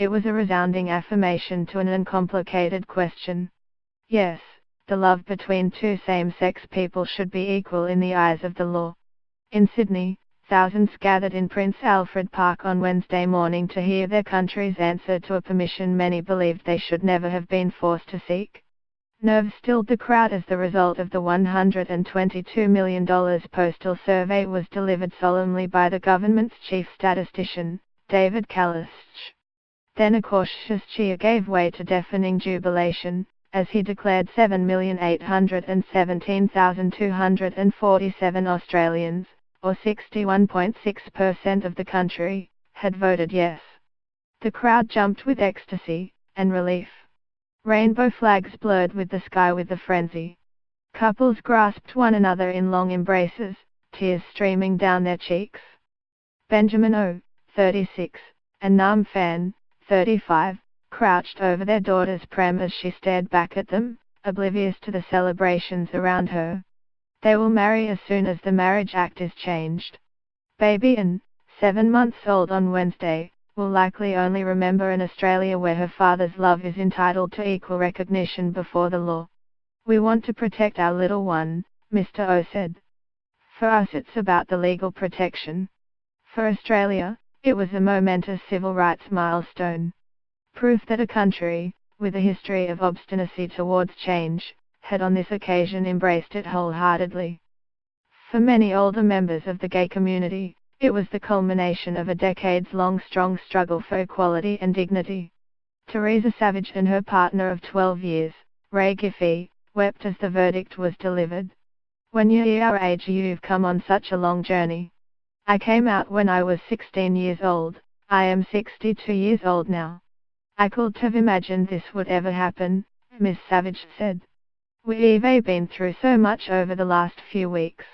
It was a resounding affirmation to an uncomplicated question. Yes, the love between two same-sex people should be equal in the eyes of the law. In Sydney, thousands gathered in Prince Alfred Park on Wednesday morning to hear their country's answer to a permission many believed they should never have been forced to seek. Nerves stilled the crowd as the result of the $122 million postal survey was delivered solemnly by the government's chief statistician, David Callis. Then a cautious cheer gave way to deafening jubilation, as he declared 7,817,247 Australians, or 61.6% of the country, had voted yes. The crowd jumped with ecstasy and relief. Rainbow flags blurred with the sky with the frenzy. Couples grasped one another in long embraces, tears streaming down their cheeks. Benjamin O., 36, and Nam Phan, 35, crouched over their daughter's pram as she stared back at them, oblivious to the celebrations around her. They will marry as soon as the Marriage Act is changed. Baby Ann, 7 months old on Wednesday, will likely only remember an Australia where her father's love is entitled to equal recognition before the law. We want to protect our little one, Mr. O said. For us it's about the legal protection. For Australia, it was a momentous civil rights milestone. Proof that a country, with a history of obstinacy towards change, had on this occasion embraced it wholeheartedly. For many older members of the gay community, it was the culmination of a decades-long strong struggle for equality and dignity. Teresa Savage and her partner of 12 years, Ray Giffey, wept as the verdict was delivered. When you're our age you've come on such a long journey. I came out when I was 16 years old, I am 62 years old now. I couldn't have imagined this would ever happen, Ms. Savage said. We've been through so much over the last few weeks.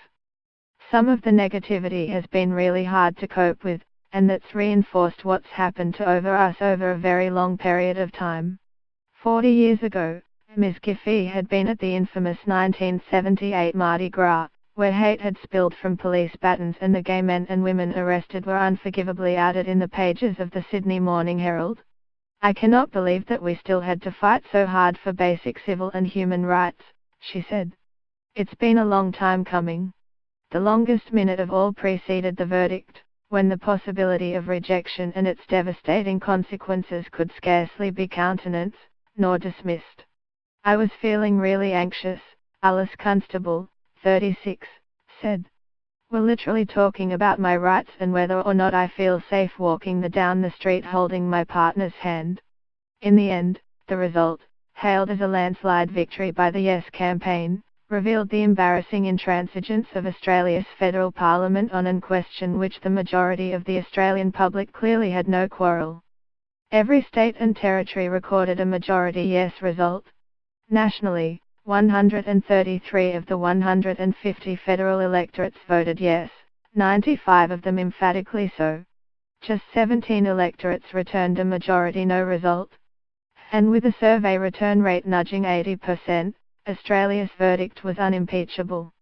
Some of the negativity has been really hard to cope with, and that's reinforced what's happened to us over a very long period of time. 40 years ago, Ms. Giffey had been at the infamous 1978 Mardi Gras, where hate had spilled from police batons and the gay men and women arrested were unforgivably outed in the pages of the Sydney Morning Herald. I cannot believe that we still had to fight so hard for basic civil and human rights, she said. It's been a long time coming. The longest minute of all preceded the verdict, when the possibility of rejection and its devastating consequences could scarcely be countenanced, nor dismissed. I was feeling really anxious, Alice Constable, 36, said. We're literally talking about my rights and whether or not I feel safe walking down the street holding my partner's hand. In the end, the result, hailed as a landslide victory by the Yes campaign, revealed the embarrassing intransigence of Australia's federal parliament on a question which the majority of the Australian public clearly had no quarrel. Every state and territory recorded a majority yes result. Nationally, 133 of the 150 federal electorates voted yes, 95 of them emphatically so. Just 17 electorates returned a majority no result. And with a survey return rate nudging 80%, Australia's verdict was unimpeachable.